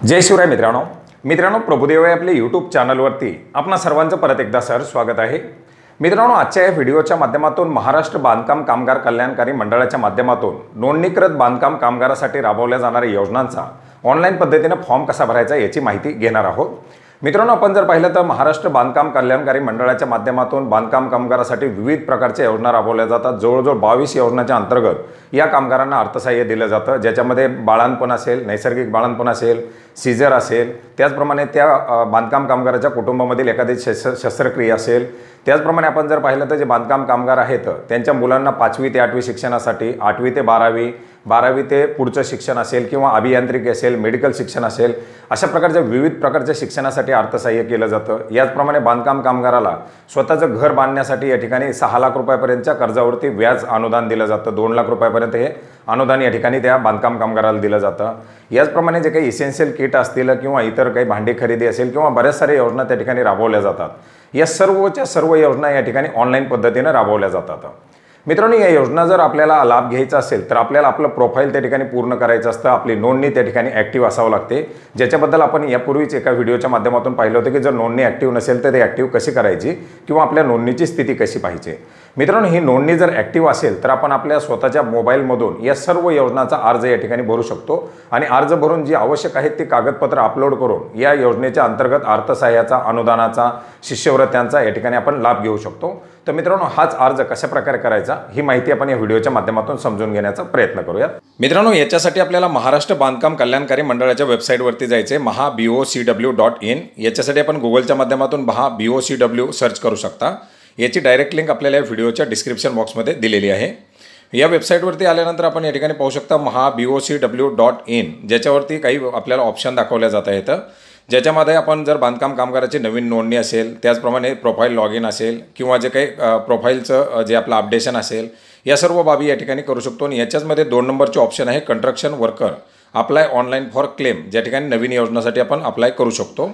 जय शिवराय मित्रांनो प्रभुदेव या आपल्या यूट्यूब चॅनलवरती आपणा सर्वांचं परत एकदा स्वागत आहे। मित्रांनो, आजच्या या व्हिडिओच्या माध्यमातून महाराष्ट्र बांधकाम कामगार कल्याणकारी मंडळाच्या माध्यमातून नोंदणीकृत बांधकाम कामगारासाठी राबवल्या जाणाऱ्या योजनांचा ऑनलाईन पद्धतीने फॉर्म कसा भरायचा याची माहिती घेणार आहोत। मित्रांनो, आपण जर पाहिलं तर महाराष्ट्र बांधकाम कल्याणकारी मंडळाच्या माध्यमातून बांधकाम कामगारासाठी विविध प्रकारच्या योजना राबवल्या जातात। जवळजवळ 22 योजनांच्या अंतर्गत या कामगारांना अर्थसहाय्य दिलं जातं, ज्याच्यामध्ये बाळंतपण असेल, नैसर्गिक बाळंतपण असेल, सीजर असेल, त्याचप्रमाणे त्या बांधकाम कामगाराच्या कुटुंबामधील एखादी शस्त्रक्रिया असेल। त्याचप्रमाणे आपण जर पाहिलं तर जे बांधकाम कामगार आहेत त्यांच्या मुलांना 5वी ते 8वी शिक्षणासाठी, 8वी ते 12वी, 12वी ते पुढचं शिक्षण असेल किंवा अभियांत्रिकी असेल, मेडिकल शिक्षण असेल, अशा प्रकारच्या विविध प्रकारच्या शिक्षणासाठी अर्थसहाय्य केलं जातं। याचप्रमाणे बांधकाम कामगाराला स्वतःचं घर बांधण्यासाठी या ठिकाणी 6 लाख रुपयापर्यंतच्या कर्जावरती व्याज अनुदान दिलं जातं। 2 लाख रुपयापर्यंत हे अनुदान या ठिकाणी त्या बांधकाम कामगाराला दिलं जातं। याचप्रमाणे जे काही इसेन्शियल किट असतील किंवा इतर काही भांडी खरेदी असेल किंवा बऱ्याच साऱ्या योजना त्या ठिकाणी राबवल्या जातात। या सर्वच्या सर्व योजना या ठिकाणी ऑनलाईन पद्धतीने राबवल्या जातात। मित्रांनो, या योजना जर आपल्याला लाभ घ्यायचा असेल तर आपल्याला आपलं प्रोफाईल त्या ठिकाणी पूर्ण करायचं असतं, आपली नोंदणी त्या ठिकाणी ॲक्टिव्ह असावं लागते, ज्याच्याबद्दल आपण यापूर्वीच एका व्हिडिओच्या माध्यमातून पाहिलं होतं की जर नोंदणी ॲक्टिव्ह नसेल तर ते ॲक्टिव्ह कशी करायची किंवा आपल्या नोंदणीची स्थिती कशी पाहिजे। मित्रांनो, ही नोंदणी जर ॲक्टिव्ह असेल तर आपण आपल्या स्वतःच्या मोबाईलमधून या सर्व योजनांचा अर्ज या ठिकाणी भरू शकतो आणि अर्ज भरून जी आवश्यक आहेत ती कागदपत्र अपलोड करून या योजनेच्या अंतर्गत अर्थसहाय्याचा, अनुदानाचा, शिष्यवृत्त्यांचा या ठिकाणी आपण लाभ घेऊ शकतो। तर मित्रांनो, हाच अर्ज कशा प्रकारे करायचा ही माहिती आपण या व्हिडिओच्या माध्यमातून समजून घेण्याचा प्रयत्न करूया। मित्रांनो, याच्यासाठी आपल्याला महाराष्ट्र बांधकाम कल्याणकारी मंडळाच्या वेबसाईटवरती जायचे, mahabocw.in। याच्यासाठी आपण गुगलच्या माध्यमातून mahabocw सर्च करू शकता। याची डायरेक्ट लिंक आपल्याला या व्हिडिओच्या डिस्क्रिप्शन बॉक्समध्ये दिलेली आहे। या वेबसाईटवरती आल्यानंतर आपण या ठिकाणी पाहू शकता mahabocw.in, ज्याच्यावरती काही आपल्याला ऑप्शन दाखवल्या जात आहेत, ज्याच्यामध्ये आपण जर बांधकाम कामगाराची नवीन नोंदणी असेल, त्याचप्रमाणे प्रोफाईल लॉग इन असेल किंवा जे काही प्रोफाईलचं जे आपलं अपडेशन असेल, या सर्व बाबी या ठिकाणी करू शकतो। आणि याच्याचमध्ये 2 नंबरचे ऑप्शन आहे construction worker apply online for claim, ज्या ठिकाणी नवीन योजनासाठी आपण अप्लाय करू शकतो।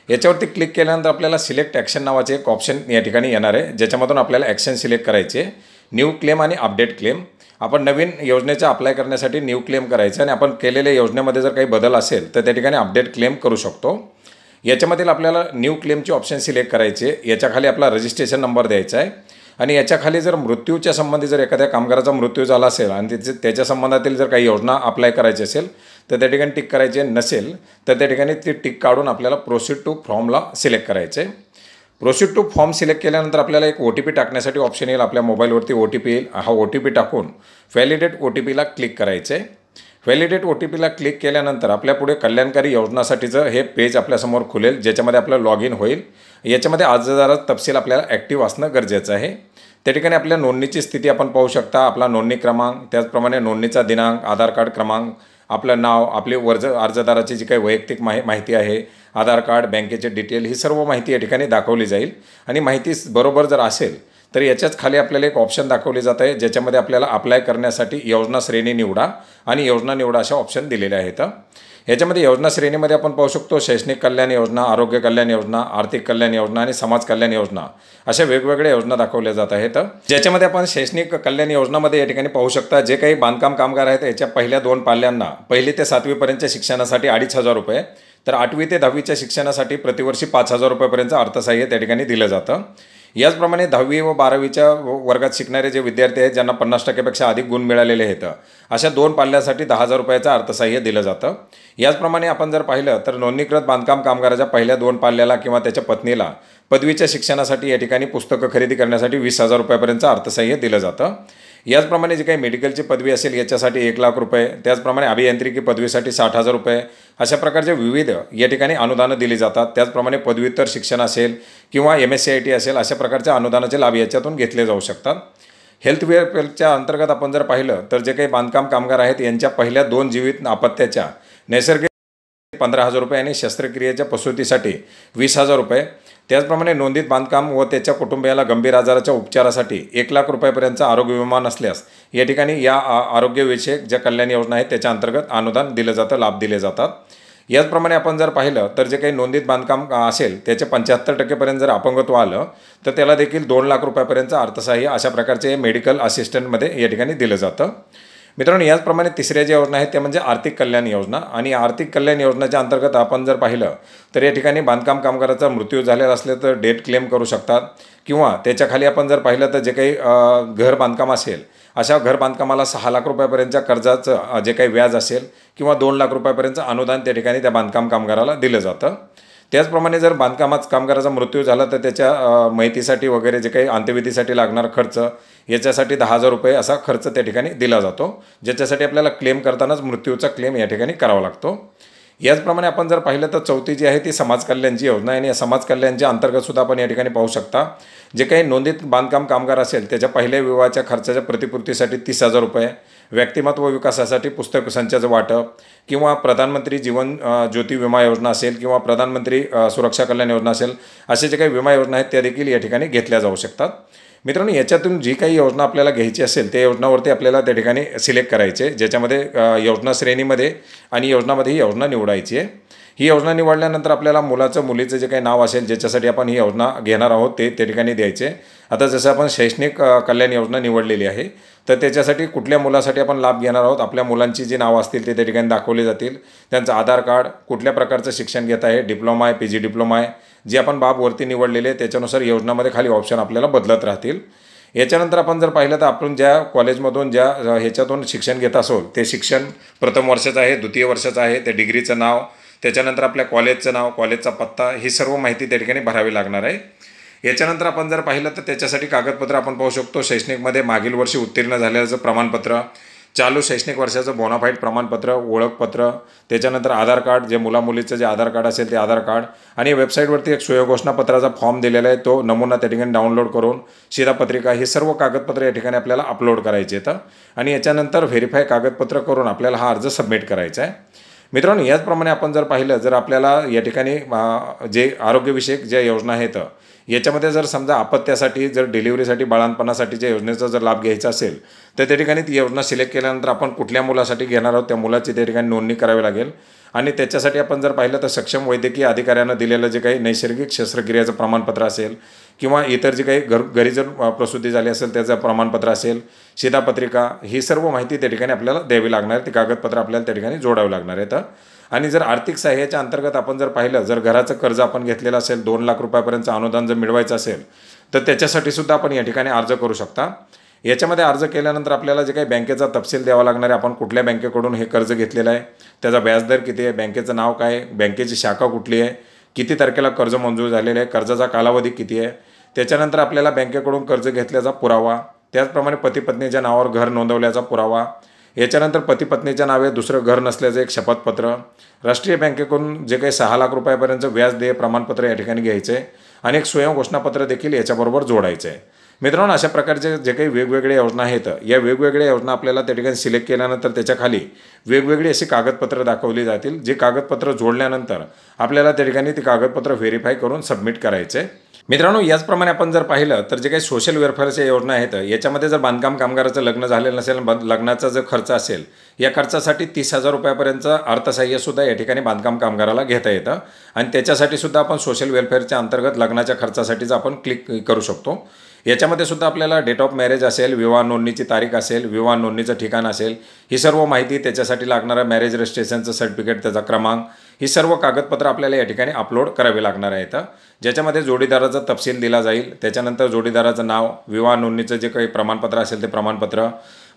याच्यावरती क्लिक केल्यानंतर आपल्याला सिलेक्ट ॲक्शन नावाचे एक ऑप्शन या ठिकाणी येणार आहे, ज्याच्यामधून आपल्याला ॲक्शन सिलेक्ट करायचे, न्यू क्लेम आणि अपडेट क्लेम। आपण नवीन योजनेचा अप्लाय करण्यासाठी न्यू क्लेम करायचं आणि आपण केलेल्या योजनेमध्ये जर काही बदल असेल तर त्या ठिकाणी अपडेट क्लेम करू शकतो। याच्यामधील आपल्याला न्यू क्लेमचे ऑप्शन सिलेक्ट करायचे, याच्याखाली आपला रजिस्ट्रेशन नंबर द्यायचा आहे आणि याच्याखाली जर मृत्यूच्या संबंधी जर एखाद्या कामगाराचा मृत्यू झाला असेल आणि त्याच्या संबंधातील जर काही योजना अप्लाय करायची असेल तर त्या ठिकाणी टिक करायचे, नसेल तर त्या ठिकाणी ती टिक काढून आपल्याला प्रोसीड टू फॉर्मला सिलेक्ट करायचे। प्रोसीड टू फॉर्म सिलेक्ट केल्यानंतर आपल्याला एक OTP टाकण्यासाठी ऑप्शन येईल, आपल्या मोबाईलवरती OTP येईल। हा OTP टाकून व्हॅलिडेट OTPला क्लिक करायचे। व्हॅलिडेट OTPला क्लिक केल्यानंतर आपल्या पुढे कल्याणकारी योजनासाठीचं हे पेज आपल्यासमोर खुलेल, ज्याच्यामध्ये आपलं लॉग इन होईल। याच्यामध्ये अर्जदाराचा तपशील आपल्याला ॲक्टिव्ह असणं गरजेचं आहे। त्या ठिकाणी आपल्या नोंदणीची स्थिती आपण पाहू शकता, आपला नोंदणी क्रमांक, त्याचप्रमाणे नोंदणीचा दिनांक, आधार कार्ड क्रमांक, आपलं नाव, आपली अर्जदाराची जी काही वैयक्तिक माहिती आहे, आधार कार्ड, बँकेचे डिटेल, ही सर्व माहिती या ठिकाणी दाखवली जाईल। आणि माहिती बरोबर जर असेल तर याच्याच खाली आपल्याला एक ऑप्शन दाखवले जात आहे, ज्याच्यामध्ये आपल्याला अप्लाय करण्यासाठी योजना श्रेणी निवडा आणि योजना निवडा अशा ऑप्शन दिलेले आहेत। याच्यामध्ये योजना श्रेणीमध्ये आपण पाहू शकतो शैक्षणिक कल्याण योजना, आरोग्य कल्याण योजना, आर्थिक कल्याण योजना आणि समाज कल्याण योजना अशा वेगवेगळ्या योजना दाखवल्या जात आहेत। ज्याच्यामध्ये आपण शैक्षणिक कल्याण योजनामध्ये या ठिकाणी पाहू शकता जे काही बांधकाम कामगार आहेत याच्या पहिल्या 2 पाल्यांना 1ली ते 7वी पर्यंतच्या शिक्षणासाठी 2,500 रुपये, तर 8वी ते 10वीच्या शिक्षणासाठी प्रतिवर्षी 5,000 रुपयापर्यंत अर्थसहाय्य त्या ठिकाणी दिलं जातं। याचप्रमाणे 10वी व 12वीच्या वर्गात शिकणारे जे विद्यार्थी आहेत ज्यांना 50% अधिक गुण मिळालेले आहेत, अशा 2 पाल्यासाठी 10,000 रुपयाचं अर्थसहाय्य दिलं जातं। याचप्रमाणे आपण जर पाहिलं तर नोंदणीकृत बांधकाम कामगाराच्या पहिल्या 2 पाल्याला किंवा त्याच्या पत्नीला पदवीच्या शिक्षणासाठी या ठिकाणी पुस्तकं खरेदी करण्यासाठी 20,000 रुपयापर्यंत अर्थसहाय्य दिलं जातं। याचप्रमाणे जी काही मेडिकलची पदवी असेल याच्यासाठी 1 लाख रुपये, त्याचप्रमाणे अभियांत्रिकी पदवीसाठी 60,000 रुपये, अशा प्रकारचे विविध या ठिकाणी अनुदानं दिली जातात। त्याचप्रमाणे पदव्युत्तर शिक्षण असेल किंवा MSCIT असेल, अशा प्रकारच्या अनुदानाचे लाभ याच्यातून घेतले जाऊ शकतात। हेल्थ वेलफेअरच्या अंतर्गत आपण जर पाहिलं तर जे काही बांधकाम कामगार आहेत यांच्या पहिल्या 2 जीवित अपत्याच्या नैसर्गिक 15,000 रुपये आणि शस्त्रक्रियेच्या प्रसूतीसाठी 20,000 रुपये, त्याचप्रमाणे नोंदित बांधकाम व त्याच्या कुटुंबियाला गंभीर आजाराच्या उपचारासाठी 1 लाख रुपयापर्यंतचा आरोग्य विमा नसल्यास या ठिकाणी या आरोग्यविषयक ज्या कल्याण योजना आहेत त्याच्या अंतर्गत अनुदान दिलं जातं, लाभ दिले जातात। याचप्रमाणे आपण जर पाहिलं तर जे काही नोंदित बांधकाम असेल त्याचे 75% जर अपंगत्व आलं तर त्याला देखील 2 लाख रुपयापर्यंतचं अर्थसहाय्य अशा प्रकारचे मेडिकल असिस्टंटमध्ये या ठिकाणी दिलं जातं। मित्रांनो, याचप्रमाणे तिसऱ्या ज्या योजना आहेत त्या म्हणजे आर्थिक कल्याण योजना. आणि आर्थिक कल्याण योजनेच्या अंतर्गत आपण जर पाहिलं तर या ठिकाणी बांधकाम कामगाराचा मृत्यू झालेला असले तर डेथ क्लेम करू शकतात, किंवा त्याच्याखाली आपण जर पाहिलं तर जे काही घर बांधकाम असेल अशा घर बांधकामाला 6 लाख रुपयापर्यंतच्या कर्जाचं जे काही व्याज असेल किंवा 2 लाख रुपयापर्यंतचं अनुदान त्या ठिकाणी त्या बांधकाम कामगाराला दिलं जातं. त्याचप्रमाणे जर कामगाराचा मृत्यू झाला तर त्याच्या माहितीसाठी वगैरे जे काही अंत्यविधीसाठी लागणारा खर्च याच्यासाठी 10,000 रुपये असा खर्च त्या ठिकाणी दिला जातो, ज्याच्यासाठी आपल्याला क्लेम करतानाच मृत्यूचा क्लेम या ठिकाणी करावा लागतो. याचप्रमाणे आपण जर पाहिलं तर चौथी जी आहे ती समाज कल्याणची योजना आहे. आणि या समाज कल्याणच्या अंतर्गतसुद्धा आपण या ठिकाणी पाहू शकता जे काही नोंदित बांधकाम कामगार असेल त्याच्या पहिल्या विवाहाच्या खर्चाच्या प्रतिपूर्तीसाठी 30,000 रुपये, व्यक्तिमत्व विकासासाठी पुस्तक संचाचं वाटप, किंवा प्रधानमंत्री जीवन ज्योती विमा योजना असेल किंवा प्रधानमंत्री सुरक्षा कल्याण योजना असेल, असे जे काही विमा योजना आहेत त्या देखील या ठिकाणी घेतल्या जाऊ शकतात. मित्रांनो, याच्यातून जी काही योजना आपल्याला घ्यायची असेल त्या योजनावरती आपल्याला त्या ठिकाणी सिलेक्ट करायचे, ज्याच्यामध्ये योजना श्रेणीमध्ये आणि योजनामध्ये ही योजना निवडायची आहे. ही योजना निवडल्यानंतर आपल्याला मुलीचं जे काही नाव असेल ज्याच्यासाठी आपण ही योजना घेणार आहोत ते त्या ठिकाणी द्यायचे. आता जसं आपण शैक्षणिक कल्याण योजना निवडलेली आहे तर त्याच्यासाठी कुठल्या मुलासाठी आपण लाभ घेणार आहोत, आपल्या मुलांची जी नावं असतील ते त्या ठिकाणी दाखवले जातील, त्यांचं आधार कार्ड, कुठल्या प्रकारचं शिक्षण घेत आहे, डिप्लोमा आहे, PG डिप्लोमा आहे, जे आपण बाबवरती निवडलेले आहे त्याच्यानुसार योजनामध्ये खाली ऑप्शन आपल्याला बदलत राहतील. याच्यानंतर आपण जर पाहिलं तर आपण ज्या कॉलेजमधून ज्या ह्याच्यातून शिक्षण घेत असो ते शिक्षण प्रथम वर्षाचं आहे, द्वितीय वर्षाचं आहे, त्या डिग्रीचं नाव, त्याच्यानंतर आपल्या कॉलेजचं नाव, कॉलेजचा पत्ता, ही सर्व माहिती त्या ठिकाणी भरावी लागणार आहे. याच्यानंतर आपण जर पाहिलं तर त्याच्यासाठी कागदपत्र आपण पाहू शकतो. शैक्षणिकमध्ये मागील वर्षी उत्तीर्ण झालेलं प्रमाणपत्र, चालू शैक्षणिक वर्षाचं बोनाफाईड प्रमाणपत्र, ओळखपत्र, त्याच्यानंतर आधार कार्ड, जे मुलीचं जे आधार कार्ड असेल ते आधार कार्ड, आणि वेबसाईटवरती एक स्वयंघोषणापत्राचा फॉर्म दिलेला आहे तो नमुना त्या ठिकाणी डाउनलोड करून शिधापत्रिका, ही सर्व कागदपत्र या ठिकाणी आपल्याला अपलोड करायचे आहेत. आणि याच्यानंतर व्हेरीफाय कागदपत्र करून आपल्याला हा अर्ज सबमिट करायचा आहे. मित्रांनो, याचप्रमाणे आपण जर पाहिलं जर आपल्याला या ठिकाणी जे आरोग्यविषयक ज्या योजना आहेत याच्यामध्ये जर समजा अपत्यासाठी, जर डिलिव्हरीसाठी, बाळंतपणासाठी ज्या योजनेचा जर लाभ घ्यायचा असेल तर त्या ठिकाणी ती योजना सिलेक्ट केल्यानंतर आपण कुठल्या मुलासाठी घेणार आहोत त्या मुलाची त्या ठिकाणी नोंदणी करावी लागेल. आणि त्याच्यासाठी आपण जर पाहिलं तर सक्षम वैद्यकीय अधिकाऱ्यांना दिलेलं जे काही नैसर्गिक शस्त्रक्रियेचं प्रमाणपत्र असेल किंवा इतर जे काही घरी जर प्रसूती झाली असेल त्याचं प्रमाणपत्र असेल, शिधापत्रिका, ही सर्व माहिती त्या ठिकाणी आपल्याला द्यावी लागणार आहे. ती कागदपत्र आपल्याला त्या ठिकाणी जोडावी लागणार आहेत. आणि जर आर्थिक सहाय्याच्या अंतर्गत आपण जर पाहिलं जर घराचं कर्ज आपण घेतलेलं असेल, 2 लाख रुपयापर्यंतचं अनुदान जर मिळवायचं असेल तर त्याच्यासाठी सुद्धा आपण या ठिकाणी अर्ज करू शकता. याच्यामध्ये अर्ज केल्यानंतर आपल्याला जे काही बँकेचा तपशील द्यावा लागणार आहे, आपण कुठल्या बँकेकडून हे कर्ज घेतलेलं आहे, त्याचा व्याजदर किती आहे, बँकेचं नाव काय आहे, बँकेची शाखा कुठली आहे, किती तारखेला कर्ज मंजूर झालेलं आहे, कर्जाचा कालावधी किती आहे, त्याच्यानंतर आपल्याला बँकेकडून कर्ज घेतल्याचा पुरावा, त्याचप्रमाणे पती पत्नीच्या नावावर घर नोंदवल्याचा पुरावा, याच्यानंतर पती पत्नीच्या नावे दुसरं घर नसल्याचं एक शपथपत्र, राष्ट्रीय बँकेकडून जे काही 6 लाख रुपयापर्यंतचं व्याज देय प्रमाणपत्र या ठिकाणी घ्यायचं आहे आणि एक स्वयंघोषणापत्र देखील याच्याबरोबर जोडायचं आहे. मित्रांनो, अशा प्रकारचे जे काही वेगवेगळ्या योजना आहेत या वेगवेगळ्या योजना आपल्याला त्या ठिकाणी सिलेक्ट केल्यानंतर त्याच्याखाली वेगवेगळी अशी कागदपत्र दाखवली जातील, जे कागदपत्र जोडल्यानंतर आपल्याला त्या ठिकाणी ती कागदपत्र व्हेरीफाय करून सबमिट करायचे. मित्रांनो, याचप्रमाणे आपण जर पाहिलं तर जे काही सोशल वेलफेअरच्या योजना आहेत याच्यामध्ये जर बांधकाम कामगाराचं लग्न झालेलं नसेल, लग्नाचा जर खर्च असेल, या खर्चासाठी 30,000 रुपयापर्यंतचं अर्थसहाय्यसुद्धा या ठिकाणी बांधकाम कामगाराला घेता येतं. आणि त्याच्यासाठी सुद्धा आपण सोशल वेलफेअरच्या अंतर्गत लग्नाच्या खर्चासाठीच आपण क्लिक करू शकतो. याच्यामध्ये सुद्धा आपल्याला डेट ऑफ मॅरेज असेल, विवाह नोंदणीची तारीख असेल, विवाह नोंदणीचं ठिकाण असेल, ही सर्व माहिती, त्याच्यासाठी लागणारं मॅरेज रजिस्ट्रेशनचं सर्टिफिकेट, त्याचा क्रमांक, ही सर्व कागदपत्र आपल्याला या ठिकाणी अपलोड करावे लागणार आहेत. ज्याच्यामध्ये जोडीदाराचा तपशील दिला जाईल, त्याच्यानंतर जोडीदाराचं नाव, विवाह नोंदणीचं जे काही प्रमाणपत्र असेल ते प्रमाणपत्र,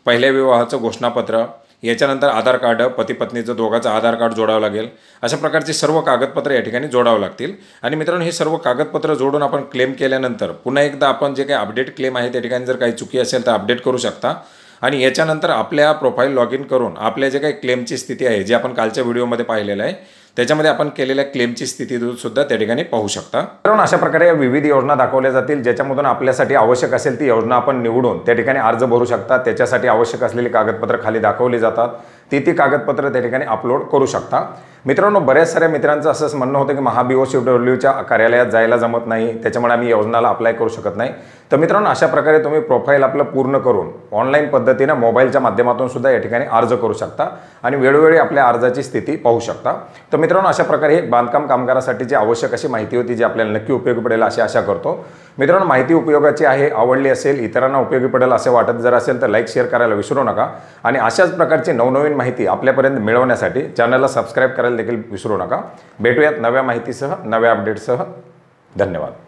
पहिल्या विवाहाचं घोषणापत्र, याच्यानंतर आधार कार्ड, पती पत्नीचं दोघांचं आधार कार्ड जोडावं लागेल. अशा प्रकारची सर्व कागदपत्र या ठिकाणी जोडावं लागतील. आणि मित्रांनो, हे सर्व कागदपत्र जोडून आपण क्लेम केल्यानंतर पुन्हा एकदा आपण जे काही अपडेट क्लेम आहे त्या ठिकाणी जर काही चुकी असेल तर अपडेट करू शकता. आणि याच्यानंतर आपल्या प्रोफाईल लॉग इन करून आपल्या जे काही क्लेमची स्थिती आहे, जी आपण कालच्या व्हिडिओमध्ये पाहिलेलं आहे, त्याच्यामध्ये आपण केलेल्या क्लेमची स्थिती सुद्धा त्या ठिकाणी पाहू शकता. कारण अशा प्रकारे विविध योजना दाखवल्या जातील, ज्याच्यामधून आपल्यासाठी आवश्यक असेल ती योजना आपण निवडून त्या ठिकाणी अर्ज भरू शकता. त्याच्यासाठी आवश्यक असलेली कागदपत्र खाली दाखवली जातात, ती कागदपत्र त्या ठिकाणी अपलोड करू शकता. मित्रांनो, बऱ्याच साऱ्या मित्रांचं असंच म्हणणं होतं की BOCWच्या कार्यालयात जायला जमत नाही, त्याच्यामुळे आम्ही योजनाला अप्लाय करू शकत नाही. तर मित्रांनो, अशा प्रकारे तुम्ही प्रोफाईल आपलं पूर्ण करून ऑनलाईन पद्धतीने मोबाईलच्या माध्यमातून सुद्धा या ठिकाणी अर्ज करू शकता आणि वेळोवेळी आपल्या अर्जाची स्थिती पाहू शकता. तर मित्रांनो, अशा प्रकारे बांधकाम कामगारासाठीची आवश्यक अशी माहिती होती, जी आपल्याला नक्की उपयोगी पडेल अशी आशा करतो. मित्रांनो, माहिती उपयोगाची आहे, आवडली असेल, इतरांना उपयोगी पडेल असे वाटत जर असेल तर लाईक शेअर करायला विसरू नका आणि अशाच प्रकारची नवनवीन माहिती आपल्यापर्यंत मिळवण्यासाठी चॅनलला सबस्क्राईब करायला देखील विसरू नका. भेटूयात नव्या माहितीसह, नव्या अपडेटसह. धन्यवाद.